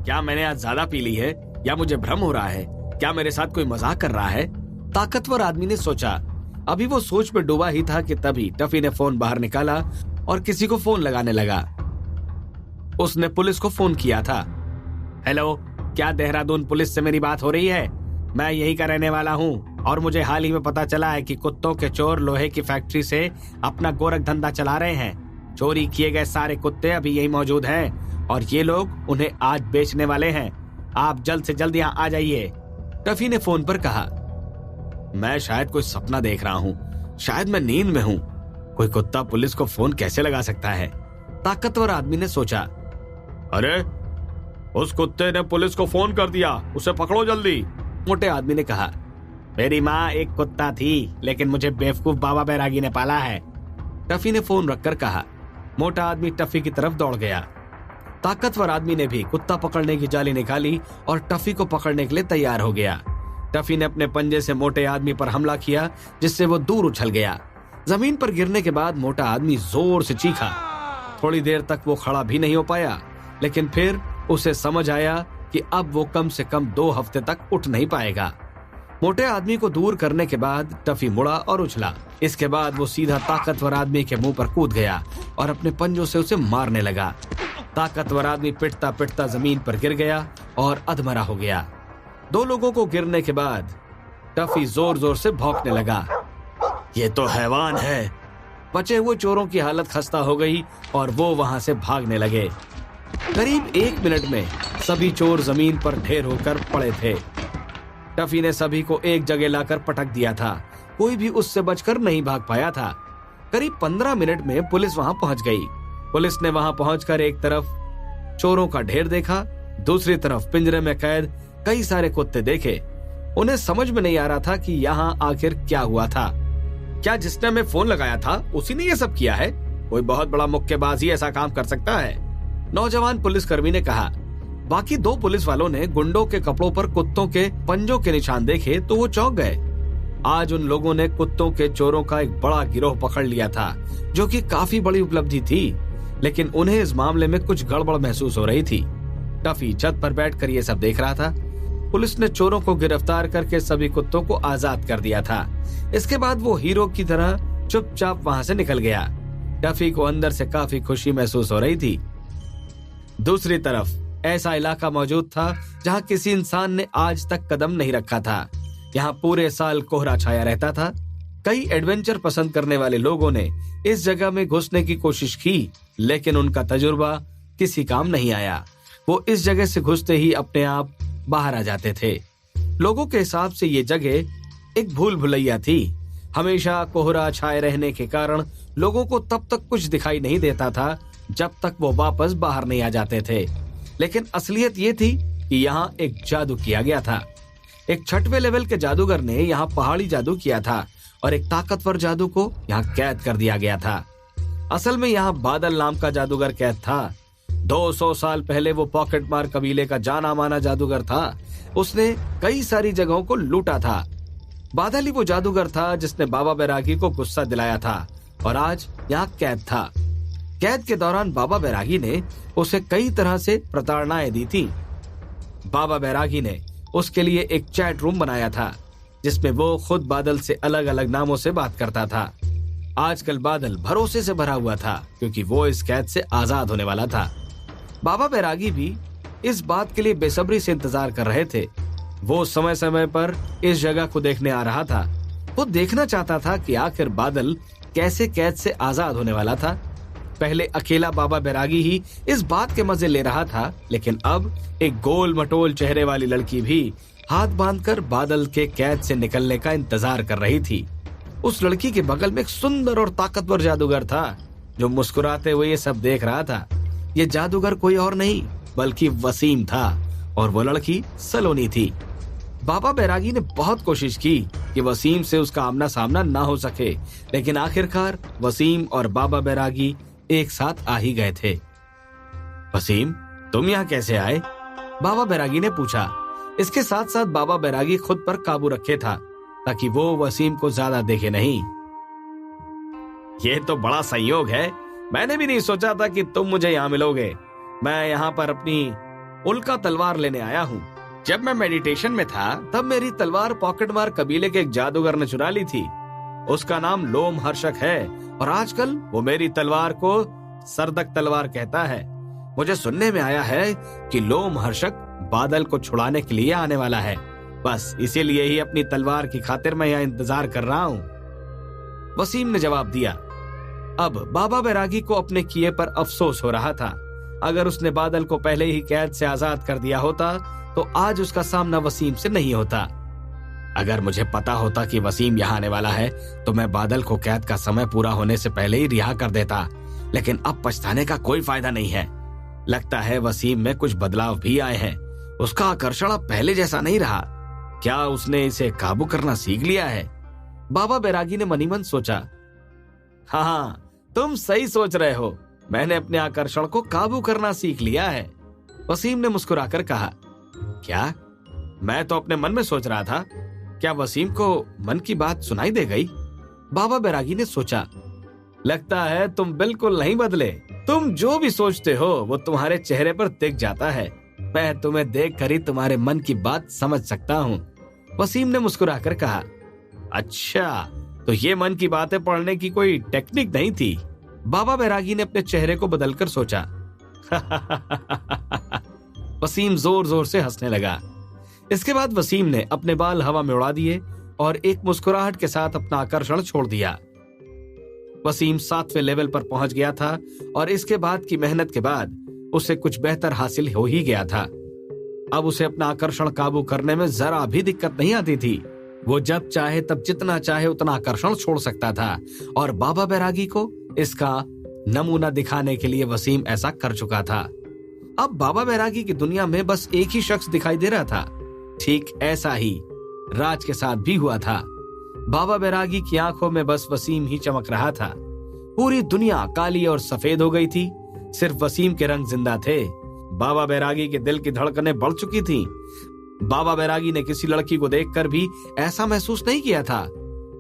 क्या मैंने आज ज्यादा पी ली है या मुझे भ्रम हो रहा है? क्या मेरे साथ कोई मजाक कर रहा है? ताकतवर आदमी ने सोचा। अभी वो सोच में डूबा ही था कि तभी टफी ने फोन बाहर निकाला और किसी को फोन लगाने लगा। उसने पुलिस को फोन किया था। हेलो, क्या देहरादून पुलिस से मेरी बात हो रही है? मैं यही का रहने वाला हूँ और मुझे हाल ही में पता चला है कि कुत्तों के चोर लोहे की फैक्ट्री से अपना गोरख धंधा चला रहे हैं। चोरी किए गए सारे कुत्ते अभी यही मौजूद हैं और ये लोग उन्हें आज बेचने वाले हैं। आप जल्द से जल्द यहाँ आ जाइए। टफी ने फोन पर कहा। मैं शायद कोई सपना देख रहा हूँ, शायद मैं नींद में हूँ। कोई कुत्ता पुलिस को फोन कैसे लगा सकता है? ताकतवर आदमी ने सोचा। अरे, उस कुत्ते ने पुलिस को फोन कर दिया, उसे पकड़ो जल्दी। मोटे आदमी ने कहा। मेरी माँ एक कुत्ता थी, लेकिन मुझे बेवकूफ बाबा बैरागी ने पाला है। टफी ने फोन रखकर कहा। मोटा आदमी टफी की तरफ दौड़ गया। ताकतवर आदमी ने भी कुत्ता पकड़ने की जाली निकाली और टफी को पकड़ने के लिए तैयार हो गया। टफी ने अपने पंजे से मोटे आदमी पर हमला किया, जिससे वो दूर उछल गया। जमीन पर गिरने के बाद मोटा आदमी जोर से चीखा। थोड़ी देर तक वो खड़ा भी नहीं हो पाया, लेकिन फिर उसे समझ आया कि अब वो कम से कम 2 हफ्ते तक उठ नहीं पाएगा। मोटे आदमी को दूर करने के बाद टफी मुड़ा और उछला। इसके बाद वो सीधा ताकतवर आदमी के मुंह पर कूद गया और अपने पंजों से उसे मारने लगा। ताकतवर आदमी पिटता पिटता जमीन पर गिर गया और अधमरा हो गया। 2 लोगों को गिरने के बाद टफी जोर जोर से भौंकने लगा। ये तो हैवान है। बचे हुए चोरों की हालत खस्ता हो गई और वो वहां से भागने लगे। करीब 1 मिनट में सभी चोर जमीन पर ढेर होकर पड़े थे। टफी ने सभी को एक जगह लाकर पटक दिया था। कोई भी उससे बचकर नहीं भाग पाया था। करीब 15 मिनट में पुलिस वहां पहुंच गई। पुलिस ने वहां पहुंचकर एक तरफ चोरों का ढेर देखा, दूसरी तरफ पिंजरे में कैद कई सारे कुत्ते देखे। उन्हें समझ में नहीं आ रहा था कि यहाँ आखिर क्या हुआ था। क्या जिसने हमें फोन लगाया था उसी ने ये सब किया है? कोई बहुत बड़ा मुक्केबाज ही ऐसा काम कर सकता है, नौजवान पुलिसकर्मी ने कहा। बाकी 2 पुलिस वालों ने गुंडों के कपड़ों पर कुत्तों के पंजों के निशान देखे तो वो चौंक गए। आज उन लोगों ने कुत्तों के चोरों का एक बड़ा गिरोह पकड़ लिया था, जो कि काफी बड़ी उपलब्धि थी, लेकिन उन्हें इस मामले में कुछ गड़बड़ महसूस हो रही थी। टफी छत पर बैठकर ये सब देख रहा था। पुलिस ने चोरों को गिरफ्तार करके सभी कुत्तों को आजाद कर दिया था। इसके बाद वो हीरो की तरह चुपचाप वहां से निकल गया। टफी को अंदर से काफी खुशी महसूस हो रही थी। दूसरी तरफ ऐसा इलाका मौजूद था जहां किसी इंसान ने आज तक कदम नहीं रखा था। यहाँ पूरे साल कोहरा छाया रहता था। कई एडवेंचर पसंद करने वाले लोगों ने इस जगह में घुसने की कोशिश की, लेकिन उनका तजुर्बा किसी काम नहीं आया। वो इस जगह से घुसते ही अपने आप बाहर आ जाते थे। लोगों के हिसाब से ये जगह एक भूल भुलैया थी। हमेशा कोहरा छाए रहने के कारण लोगों को तब तक कुछ दिखाई नहीं देता था जब तक वो वापस बाहर नहीं आ जाते थे। लेकिन असलियत ये थी कि यहाँ एक जादू किया गया था। एक 6वें लेवल के जादूगर ने यहाँ पहाड़ी जादू किया था और एक ताकतवर जादू को यहाँ कैद कर दिया गया था। असल में यहाँ बादल नाम का जादूगर कैद था। 200 साल पहले वो पॉकेट मार कबीले का जाना माना जादूगर था। उसने कई सारी जगहों को लूटा था। बादल ही वो जादूगर था जिसने बाबा बैरागी को गुस्सा दिलाया था और आज यहाँ कैद था। कैद के दौरान बाबा बैरागी ने उसे कई तरह से प्रताड़नाएं दी थी। बाबा बैरागी ने उसके लिए एक चैट रूम बनाया था, जिसमें वो खुद बादल से अलग अलग नामों से बात करता था। आजकल बादल भरोसे से भरा हुआ था, क्योंकि वो इस कैद से आजाद होने वाला था। बाबा बैरागी भी इस बात के लिए बेसब्री से इंतजार कर रहे थे। वो समय समय पर इस जगह को देखने आ रहा था। वो देखना चाहता था कि आखिर बादल कैसे कैद से आजाद होने वाला था। पहले अकेला बाबा बैरागी ही इस बात के मजे ले रहा था, लेकिन अब एक गोल मटोल चेहरे वाली लड़की भी हाथ बांधकर बादल के कैद से निकलने का इंतजार कर रही थी। उस लड़की के बगल में एक सुंदर और ताकतवर जादूगर था, जो मुस्कुराते हुए ये सब देख रहा था। ये जादूगर कोई और नहीं बल्कि वसीम था और वो लड़की सलोनी थी। बाबा बैरागी ने बहुत कोशिश की कि वसीम से उसका आमना सामना ना हो सके, लेकिन आखिरकार वसीम और बाबा बैरागी एक साथ आ ही गए थे। वसीम, तुम यहाँ कैसे आए? बाबा बैरागी ने पूछा। इसके साथ साथ बाबा बैरागी खुद पर काबू रखे था ताकि वो वसीम को ज्यादा देखे नहीं। ये तो बड़ा संयोग है। मैंने भी नहीं सोचा था कि तुम मुझे यहाँ मिलोगे। मैं यहाँ पर अपनी उल्का तलवार लेने आया हूँ। जब मैं मेडिटेशन में था तब मेरी तलवार पॉकेटमार कबीले के एक जादूगर ने चुरा ली थी। उसका नाम लोम हर्षक है और आजकल वो मेरी तलवार को सरदक तलवार कहता है। मुझे सुनने में आया है कि लोम हर्षक बादल को छुड़ाने के लिए आने वाला है। बस इसीलिए ही अपनी तलवार की खातिर मैं यहाँ इंतजार कर रहा हूँ। वसीम ने जवाब दिया। अब बाबा बैरागी को अपने किए पर अफसोस हो रहा था। अगर उसने बादल को पहले ही कैद से आजाद कर दिया होता तो आज उसका सामना वसीम से नहीं होता। अगर मुझे पता होता कि वसीम यहाँ आने वाला है तो मैं बादल को कैद का समय पूरा होने से पहले ही रिहा कर देता, लेकिन अब पछताने का कोई फायदा नहीं है। लगता है वसीम में कुछ बदलाव भी आए हैं। उसका आकर्षण अब पहले जैसा नहीं रहा। क्या उसने इसे काबू करना सीख लिया है? बाबा बैरागी ने मनीमन सोचा। हाँ, तुम सही सोच रहे हो। मैंने अपने आकर्षण को काबू करना सीख लिया है। वसीम ने मुस्कुराकर कहा। क्या? मैं तो अपने मन में सोच रहा था। क्या वसीम को मन की बात सुनाई दे गई? बाबा बैरागी ने सोचा। लगता है तुम बिल्कुल नहीं बदले। तुम जो भी सोचते हो वो तुम्हारे चेहरे पर दिख जाता है। मैं तुम्हें देखकर ही तुम्हारे मन की बात समझ सकता हूँ। वसीम ने मुस्कुराकर कहा। अच्छा, तो ये मन की बातें पढ़ने की कोई टेक्निक नहीं थी? बाबा बैरागी ने अपने चेहरे को बदलकर सोचा। वसीम जोर जोर से हंसने लगा। इसके बाद वसीम ने अपने बाल हवा में उड़ा दिए और एक मुस्कुराहट के साथ अपना आकर्षण छोड़ दिया। वसीम 7वें लेवल पर पहुंच गया था और इसके बाद की मेहनत के बाद उसे कुछ बेहतर हासिल हो ही गया था। अब उसे अपना आकर्षण काबू करने में जरा भी दिक्कत नहीं आती थी। वो जब चाहे तब जितना चाहे उतना आकर्षण छोड़ सकता था और बाबा बैरागी को इसका नमूना दिखाने के लिए वसीम ऐसा कर चुका था। अब बाबा बैरागी की दुनिया में बस एक ही शख्स दिखाई दे रहा था। ठीक ऐसा ही राज के साथ भी हुआ था। बाबा बैरागी की आंखों में बस वसीम ही चमक रहा था। पूरी दुनिया काली और सफेद हो गई थी, सिर्फ वसीम के रंग जिंदा थे। बाबा बैरागी के दिल की धड़कनें बढ़ चुकी थीं। बाबा बैरागी ने किसी लड़की को देखकर भी ऐसा महसूस नहीं किया था।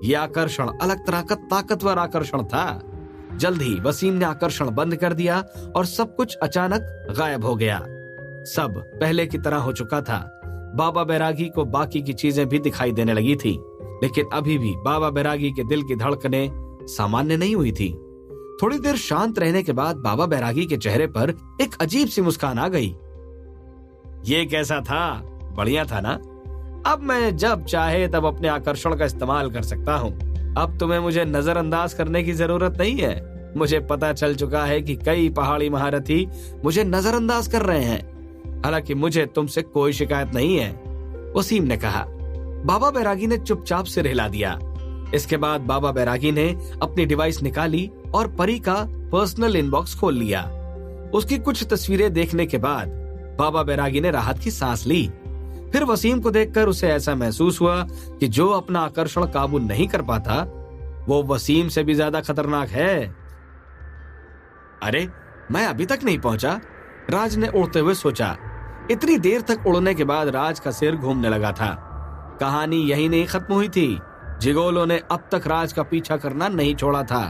यह आकर्षण अलग तरह का ताकतवर आकर्षण था। जल्द ही वसीम ने आकर्षण बंद कर दिया और सब कुछ अचानक गायब हो गया। सब पहले की तरह हो चुका था। बाबा बैरागी को बाकी की चीजें भी दिखाई देने लगी थी, लेकिन अभी भी बाबा बैरागी के दिल की धड़कनें सामान्य नहीं हुई थी। थोड़ी देर शांत रहने के बाद बाबा बैरागी के चेहरे पर एक अजीब सी मुस्कान आ गई। ये कैसा था? बढ़िया था ना? अब मैं जब चाहे तब अपने आकर्षण का इस्तेमाल कर सकता हूँ। अब तुम्हें मुझे नजरअंदाज करने की जरूरत नहीं है। मुझे पता चल चुका है कि कई पहाड़ी महारथी मुझे नजरअंदाज कर रहे हैं। हालांकि मुझे तुमसे कोई शिकायत नहीं है, वसीम ने कहा। बाबा बैरागी ने चुपचाप सिर हिला दिया। इसके बाद बाबा बैरागी ने अपनी डिवाइस निकाली और परी का पर्सनल इनबॉक्स खोल लिया। उसकी कुछ तस्वीरें देखने के बाद बाबा बैरागी ने राहत की सांस ली। फिर वसीम को देखकर उसे ऐसा महसूस हुआ कि जो अपना आकर्षण काबू नहीं कर पाता वो वसीम से भी ज्यादा खतरनाक है। अरे, मैं अभी तक नहीं पहुंचा, राज ने उड़ते हुए सोचा। इतनी देर तक उड़ने के बाद राज का सिर घूमने लगा था। कहानी यही नहीं खत्म हुई थी। जिगोलो ने अब तक राज का पीछा करना नहीं छोड़ा था।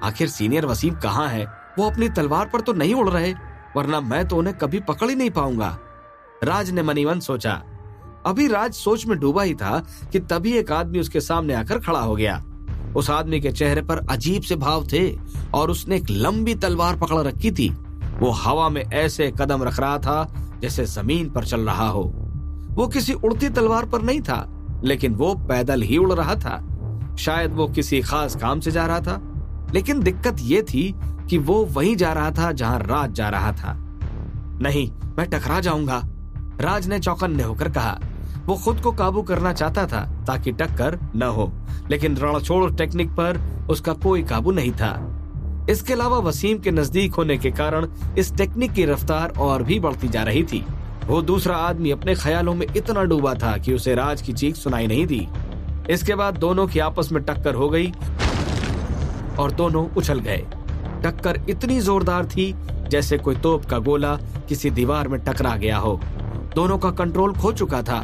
आखिर सीनियर वसीम कहाँ है? वो अपनी तलवार पर तो नहीं उड़ रहे, वरना मैं तो उन्हें कभी पकड़ ही नहीं पाऊंगा। राज ने मनीमन सोचा। अभी राज सोच में डूबा ही था कि तभी एक आदमी उसके सामने आकर खड़ा हो गया। उस आदमी के चेहरे पर अजीब से भाव थे और उसने एक लंबी तलवार पकड़ रखी थी। वो हवा में ऐसे कदम रख रहा था जैसे जमीन पर चल रहा हो। वो किसी उड़ती तलवार पर नहीं था, लेकिन वो पैदल ही उड़ रहा था। शायद वो किसी खास काम से जा रहा था, लेकिन दिक्कत ये थी कि वो वहीं जा रहा था जहां राज जा रहा था। नहीं, मैं टकरा जाऊंगा, राज ने चौकन्ने होकर कहा। वो खुद को काबू करना चाहता था ताकि टक्कर न हो, लेकिन रणछोड़ टेक्निक पर उसका कोई काबू नहीं था। इसके अलावा वसीम के नजदीक होने के कारण इस टेक्निक की रफ्तार और भी बढ़ती जा रही थी। वो दूसरा आदमी अपने ख्यालों में इतना डूबा था कि उसे राज की चीख सुनाई नहीं दी। इसके बाद दोनों की आपस में टक्कर हो गई और दोनों उछल गए। टक्कर इतनी जोरदार थी जैसे कोई तोप का गोला किसी दीवार में टकरा गया हो। दोनों का कंट्रोल खो चुका था।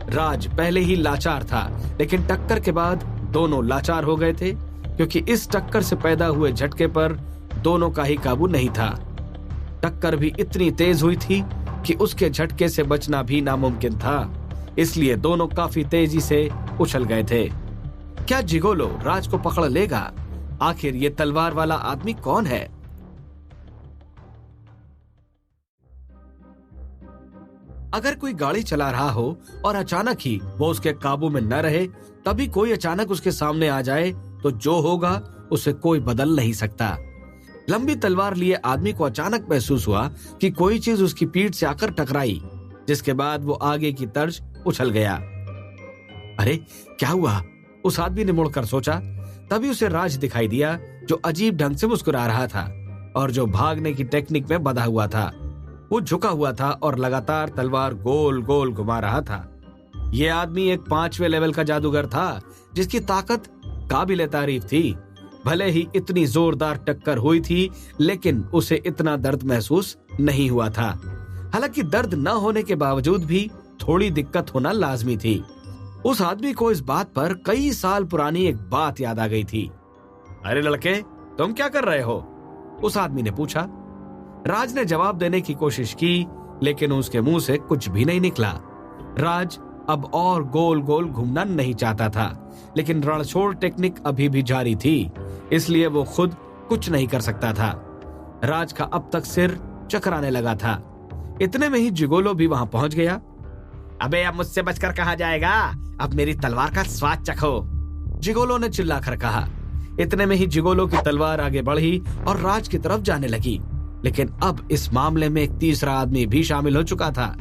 राज पहले ही लाचार था, लेकिन टक्कर के बाद दोनों लाचार हो गए थे, क्योंकि इस टक्कर से पैदा हुए झटके पर दोनों का ही काबू नहीं था। टक्कर भी इतनी तेज हुई थी कि उसके झटके से बचना भी नामुमकिन था, इसलिए दोनों काफी तेजी से उछल गए थे। क्या जिगोलो राज को पकड़ लेगा? आखिर ये तलवार वाला आदमी कौन है? अगर कोई गाड़ी चला रहा हो और अचानक ही वो उसके काबू में न रहे, तभी कोई अचानक उसके सामने आ जाए, तो जो होगा उसे कोई बदल नहीं सकता। लंबी तलवार लिए आदमी को अचानक महसूस हुआ कि कोई चीज उसकी पीठ से आकर टकराई, जिसके बाद वो आगे की तरफ उछल गया। अरे क्या हुआ? उस आदमी ने मुड़कर सोचा। तभी उसे राज दिखाई दिया, जो अजीब ढंग से मुस्कुरा रहा था और जो भागने की टेक्निक में बंधा हुआ था। वो झुका हुआ था और लगातार तलवार गोल गोल घुमा रहा था। ये आदमी एक 5वें लेवल का जादूगर था, जिसकी ताकत काबिले तारीफ थी। भले ही इतनी जोरदार टक्कर हुई थी, लेकिन उसे इतना दर्द महसूस नहीं हुआ था। हालांकि दर्द न होने के बावजूद भी थोड़ी दिक्कत होना लाजमी थी। उस आदमी को इस बात पर कई साल पुरानी एक बात याद आ गई थी। अरे लड़के, तुम क्या कर रहे हो? उस आदमी ने पूछा। राज ने जवाब देने की कोशिश की, लेकिन उसके मुंह से कुछ भी नहीं निकला। राज अब और गोल गोल घूमना नहीं चाहता था, लेकिन रणछोड़ टेक्निक अभी भी जारी थी, इसलिए वो खुद कुछ नहीं कर सकता था। राज का अब तक सिर चकराने लगा था। इतने में ही जिगोलो भी वहां पहुंच गया। अबे अब मुझसे बचकर कहां जाएगा? अब मेरी तलवार का स्वाद चखो, जिगोलो ने चिल्लाकर कहा। इतने में ही जिगोलो की तलवार आगे बढ़ी और राज की तरफ जाने लगी, लेकिन अब इस मामले में एक तीसरा आदमी भी शामिल हो चुका था।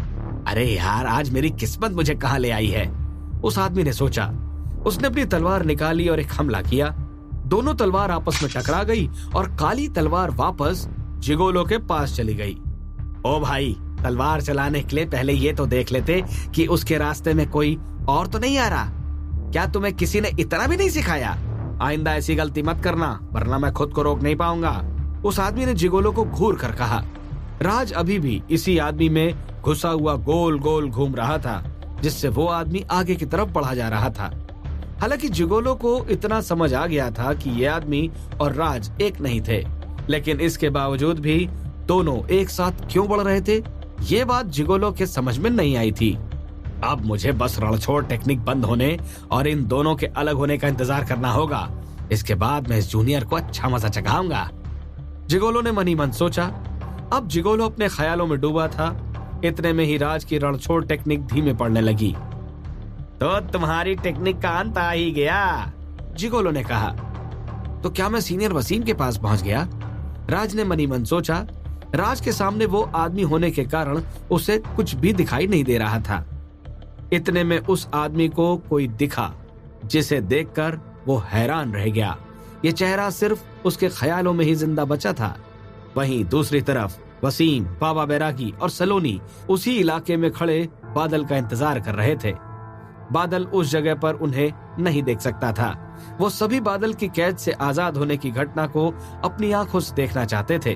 अरे यार, आज मेरी किस्मत मुझे कहां ले आई है, उस आदमी ने सोचा। उसने अपनी तलवार निकाली और एक हमला किया। दोनों तलवार आपस में टकरा गई और काली तलवार वापस जिगोलो के पास चली गई। ओ भाई, तलवार चलाने के लिए पहले ये तो देख लेते कि उसके रास्ते में कोई और तो नहीं आ रहा। क्या तुम्हें किसी ने इतना भी नहीं सिखाया? आइंदा ऐसी गलती मत करना, वरना मैं खुद को रोक नहीं पाऊंगा, उस आदमी ने जिगोलो को घूर कर कहा। राज अभी भी इसी आदमी में घुसा हुआ गोल गोल घूम रहा था, जिससे वो आदमी आगे की तरफ बढ़ा जा रहा था। हालांकि जिगोलो को इतना समझ आ गया था कि ये आदमी और राज एक नहीं थे, लेकिन इसके बावजूद भी दोनों एक साथ क्यों बढ़ रहे थे, ये बात जिगोलो के समझ में नहीं आई थी। अब मुझे बस रणछोड़ टेक्निक बंद होने और इन दोनों के अलग होने का इंतजार करना होगा। इसके बाद मैं इस जूनियर को अच्छा मजा चखाऊंगा, जिगोलो ने मन ही मन सोचा। अब जिगोलो अपने ख्यालों में डूबा था। इतने में ही राज की रणछोड़ टेक्निक धीमे पड़ने लगी। तो तुम्हारी टेक्निक का अंत आ ही गया, जिगोलो ने कहा। तो क्या मैं सीनियर वसीम के पास पहुंच गया? राज ने मन ही मन सोचा। राज के सामने वो आदमी होने के कारण उसे कुछ भी दिखाई नहीं दे रहा था। इतने में उस आदमी को कोई दिखा, जिसे देखकर वो हैरान रह गया। ये चेहरा सिर्फ उसके ख्यालों में ही जिंदा बचा था। वहीं दूसरी तरफ वसीम, बाबा बैरागी और सलोनी उसी इलाके में खड़े बादल का इंतजार कर रहे थे। बादल उस जगह पर उन्हें नहीं देख सकता था। वो सभी बादल की कैद से आजाद होने की घटना को अपनी आंखों से देखना चाहते थे।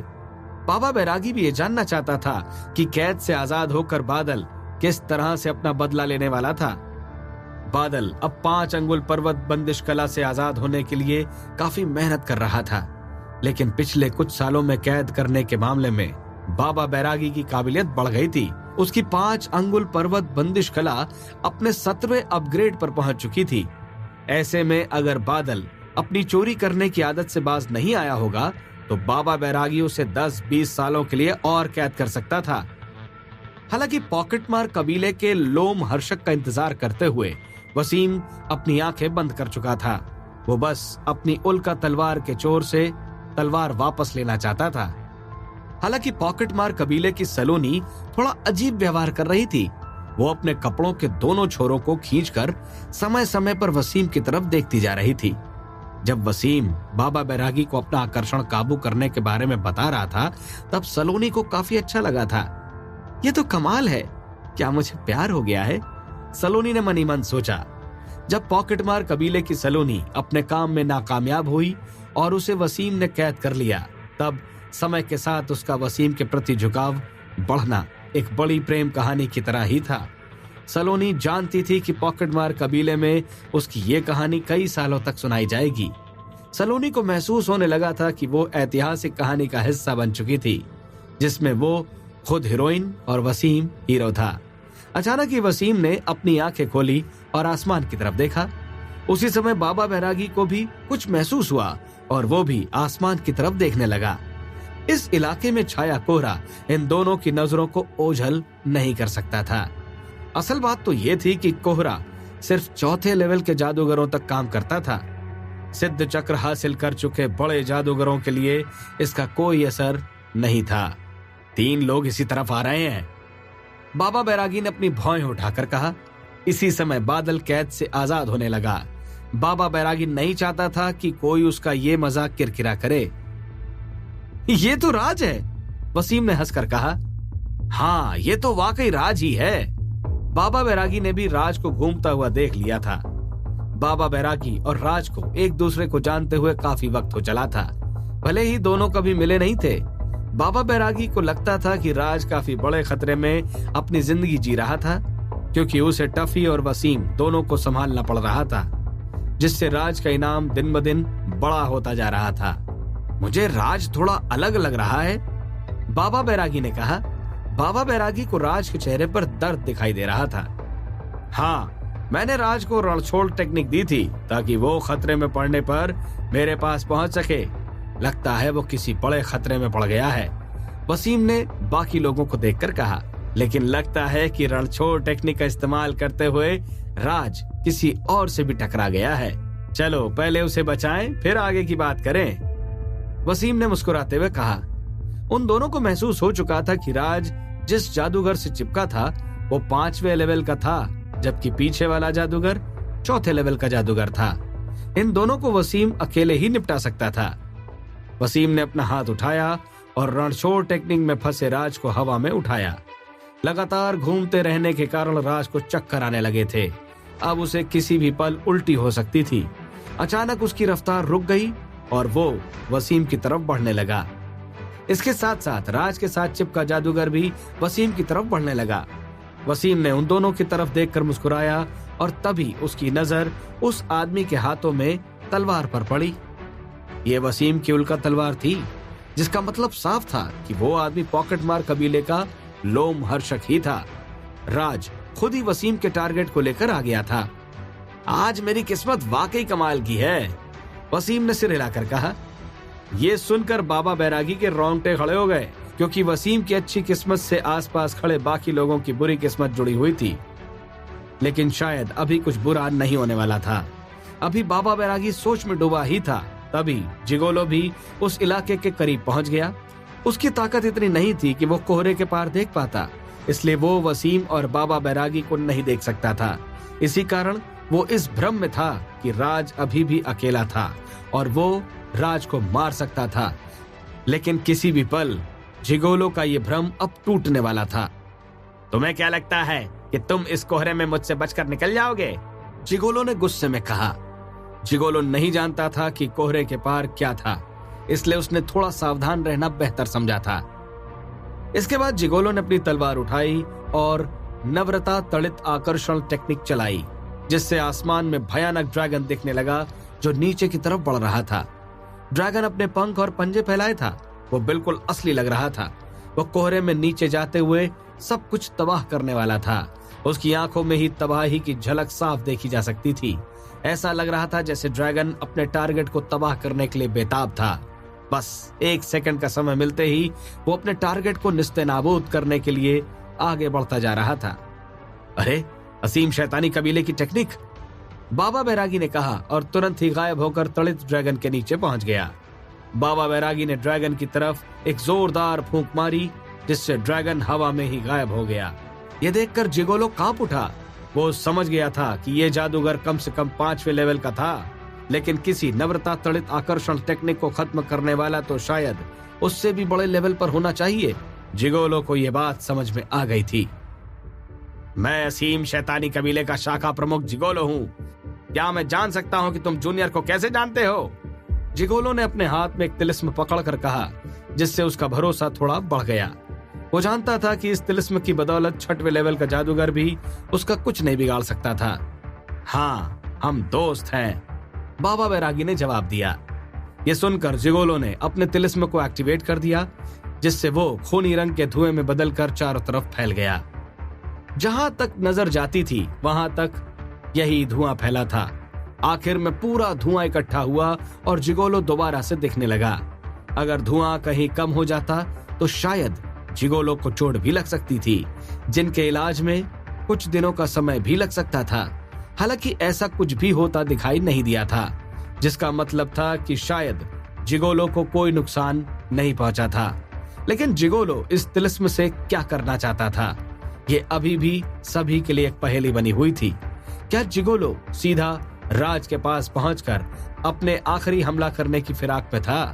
बाबा बैरागी भी ये जानना चाहता था कि कैद से आजाद होकर बादल किस तरह से अपना बदला लेने वाला था। बादल अब 5 अंगुल पर्वत बंदिश कला से आजाद होने के लिए काफी मेहनत कर रहा था, लेकिन पिछले कुछ सालों में कैद करने के मामले में बाबा बैरागी की काबिलियत बढ़ गई थी। उसकी 5 अंगुल पर्वत बंदिश कला अपने 17वें अपग्रेड पर पहुंच चुकी थी। ऐसे में अगर बादल अपनी चोरी करने की आदत से बाज नहीं आया होगा, तो बाबा बैरागी उसे 10-20 सालों के लिए और कैद कर सकता था। हालांकि पॉकेटमार कबीले के लोम हर्षक का इंतजार करते हुए वसीम अपनी आंखें बंद कर चुका था। वो बस अपनी उल्का तलवार के चोर से तलवार वापस लेना चाहता था। हालांकि पॉकेटमार कबीले की सलोनी थोड़ा अजीब व्यवहार कर रही थी। वो अपने कपड़ों के दोनों छोरों को खींचकर समय समय पर वसीम की तरफ देखती जा रही थी। जब वसीम बाबा बैरागी को अपना आकर्षण काबू करने के बारे में बता रहा था, तब सलोनी को काफी अच्छा लगा था। ये तो कमाल है, क्या मुझे प्यार हो गया है, सलोनी ने मन ही मन सोचा। जब पॉकेटमार कबीले की सलोनी अपने काम में नाकामयाब हुई और उसे वसीम ने कैद कर लिया, तब समय के साथ उसका वसीम के प्रति झुकाव बढ़ना एक बड़ी प्रेम कहानी की तरह ही था। सलोनी जानती थी कि पॉकेटमार कबीले में उसकी ये कहानी कई सालों तक सुनाई जाएगी। सलोनी को महसूस होने लगा था कि वो ऐतिहासिक कहानी का हिस्सा बन चुकी थी, जिसमें वो खुद हीरोइन और वसीम हीरो था। अचानक ही वसीम ने अपनी आंखें खोली और आसमान की तरफ देखा। उसी समय बाबा बैरागी को भी कुछ महसूस हुआ और वो भी आसमान की तरफ देखने लगा। इस इलाके में छाया कोहरा इन दोनों की नजरों को ओझल नहीं कर सकता था। असल बात तो ये थी कि कोहरा सिर्फ चौथे लेवल के जादूगरों तक काम करता था। सिद्ध चक्र हासिल कर चुके बड़े जादूगरों के लिए इसका कोई असर नहीं था। 3 लोग इसी तरफ आ रहे हैं, बाबा बैरागी ने अपनी भौहें उठाकर कहा। इसी समय बादल कैद से आजाद होने लगा। बाबा बैरागी नहीं चाहता था कि कोई उसका ये मजाक किरकिरा करे। ये तो राज है, वसीम ने हंसकर कहा। हाँ, ये तो वाकई राज ही है। बाबा बैरागी ने भी राज को घूमता हुआ देख लिया था। बाबा बैरागी और राज को एक दूसरे को जानते हुए काफी वक्त हो चला था, भले ही दोनों कभी मिले नहीं थे। बाबा बैरागी को लगता था कि राज काफी बड़े खतरे में अपनी जिंदगी जी रहा था, क्योंकि उसे टफी और वसीम दोनों को संभालना पड़ रहा था, जिससे राज का इनाम दिन ब दिन बड़ा होता जा रहा था। मुझे राज थोड़ा अलग लग रहा है, बाबा बैरागी ने कहा। बाबा बैरागी को राज के चेहरे पर दर्द दिखाई दे रहा था। हाँ, मैंने राज को रणछोड़ टेक्निक दी थी ताकि वो खतरे में पड़ने पर मेरे पास पहुंच सके। लगता है वो किसी बड़े खतरे में पड़ गया है, वसीम ने बाकी लोगों को देखकर कहा। लेकिन लगता है कि रणछोड़ टेक्निक का इस्तेमाल करते हुए राज किसी और से भी टकरा गया है। चलो पहले उसे बचाएं, फिर आगे की बात करें, वसीम ने मुस्कुराते हुए कहा। उन दोनों को महसूस हो चुका था कि राज जिस जादूगर से चिपका था वो 5वें लेवल का था, जबकि पीछे वाला जादूगर 4थे लेवल का जादूगर था। इन दोनों को वसीम अकेले ही निपटा सकता था। वसीम ने अपना हाथ उठाया और रणछोड़ टेक्निक में फंसे राज को हवा में उठाया। लगातार घूमते रहने के कारण राज को चक्कर आने लगे थे। अब उसे किसी भी पल उल्टी हो सकती थी। अचानक उसकी रफ्तार रुक गई और वो वसीम की तरफ बढ़ने लगा। इसके साथ साथ राज के साथ चिपका जादूगर भी वसीम की तरफ बढ़ने लगा। वसीम ने उन दोनों की तरफ देखकर मुस्कुराया और तभी उसकी नजर उस आदमी के हाथों में तलवार पर पड़ी। ये वसीम की उल्का तलवार थी, जिसका मतलब साफ था कि वो आदमी पॉकेटमार कबीले का लोम हर्षक ही था। राज खुद ही वसीम के टारगेट को लेकर आ गया था। आज मेरी किस्मत वाकई कमाल की है, वसीम ने सिर हिलाकर कहा। ये सुनकर बाबा बैरागी के रोंगटे खड़े हो गए, क्योंकि वसीम की अच्छी किस्मत से आसपास खड़े बाकी लोगों की बुरी किस्मत जुड़ी हुई थी। लेकिन शायद अभी कुछ बुरा नहीं होने वाला था। अभी बाबा बैरागी सोच में डूबा ही था। तभी जिगोलो भी उस इलाके के करीब पहुंच गया। उसकी ताकत इतनी नहीं थी कि वो कोहरे के पार देख पाता, इसलिए वो वसीम और बाबा बैरागी को नहीं देख सकता था। इसी कारण वो इस भ्रम में था कि राज अभी भी अकेला था और वो राज को मार सकता था। लेकिन किसी भी पल जिगोलो का ये भ्रम अब टूटने वाला था। तुम्हें क्या लगता है कि तुम इस कोहरे में मुझसे बचकर निकल जाओगे? जिगोलो ने गुस्से में कहा। जिगोलो नहीं जानता था कि कोहरे के पार क्या था, इसलिए उसने थोड़ा सावधान रहना बेहतर समझा था। इसके बाद जिगोलो ने अपनी तलवार उठाई और नम्रता तड़ित आकर्षण टेक्निक चलाई, जिससे आसमान में भयानक ड्रैगन दिखने लगा जो नीचे की तरफ बढ़ रहा था। ड्रैगन अपने पंख और पंजे फैलाए था। वो बिल्कुल असली लग रहा था। वो कोहरे में नीचे जाते हुए सब कुछ तबाह करने वाला था। उसकी आंखों में ही तबाही की झलक साफ देखी जा सकती थी। ऐसा लग रहा था जैसे ड्रैगन अपने टारगेट को तबाह करने के लिए बेताब था। बस 1 सेकंड का समय मिलते ही वो अपने टारगेट को निस्तेनाबूद करने के लिए आगे बढ़ता जा रहा था। अरे, असीम शैतानी कबीले की टेक्निक, बाबा बैरागी ने कहा और तुरंत ही गायब होकर तड़ित ड्रैगन के नीचे पहुंच गया। बाबा बैरागी ने ड्रैगन की तरफ एक जोरदार फूंक मारी, जिससे ड्रैगन हवा में ही गायब हो गया। ये देखकर जिगोलो कांप उठा। वो समझ गया था कि ये जादूगर कम से कम 5वें लेवल का था, लेकिन किसी नम्रता तड़ित आकर्षण टेक्निक को खत्म करने वाला तो शायद उससे भी बड़े लेवल पर होना चाहिए। जिगोलो को यह बात समझ में आ गई थी। मैं असीम शैतानी कबीले का शाखा प्रमुख जिगोलो हूँ। क्या मैं जान सकता हूँ कि तुम जूनियर को कैसे जानते हो? जिगोलो ने अपने हाथ में एक तिलिस्म पकड़कर कहा, जिससे उसका भरोसा थोड़ा बढ़ गया। वो जानता था कि इस तिलिस्म की बदौलत 6वें लेवल का जादूगर भी उसका कुछ नहीं बिगाड़ सकता था। हाँ, हम दोस्त हैं, बाबा बैरागी ने जवाब दिया। ये सुनकर जिगोलो ने अपने तिलिस्म को एक्टिवेट कर दिया, जिससे वो खूनी रंग के धुएं में बदलकर चारों तरफ फैल गया। जहां तक नजर जाती थी वहां तक यही धुआं फैला था। आखिर में पूरा धुआं इकट्ठा हुआ और जिगोलो दोबारा से दिखने लगा। अगर धुआं कहीं कम हो जाता तो शायद जिगोलो को चोट भी लग सकती थी, जिनके इलाज में कुछ दिनों का समय भी लग सकता था। हालांकि ऐसा कुछ भी होता दिखाई नहीं दिया था, जिसका मतलब था कि शायद जिगोलो को कोई नुकसान नहीं पहुंचा था। लेकिन जिगोलो इस तिलिस्म से क्या करना चाहता था, ये अभी भी सभी के लिए एक पहेली बनी हुई थी। क्या जिगोलो सीधा राज के पास पहुंचकर अपने आखिरी हमला करने की फिराक में था?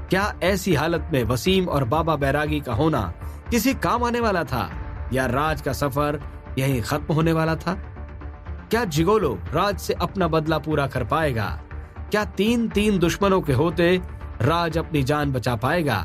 क्या ऐसी हालत में वसीम और बाबा बैरागी का होना किसी काम आने वाला था, या राज का सफर यहीं खत्म होने वाला था? क्या जिगोलो राज से अपना बदला पूरा कर पाएगा? क्या तीन दुश्मनों के होते राज अपनी जान बचा पाएगा?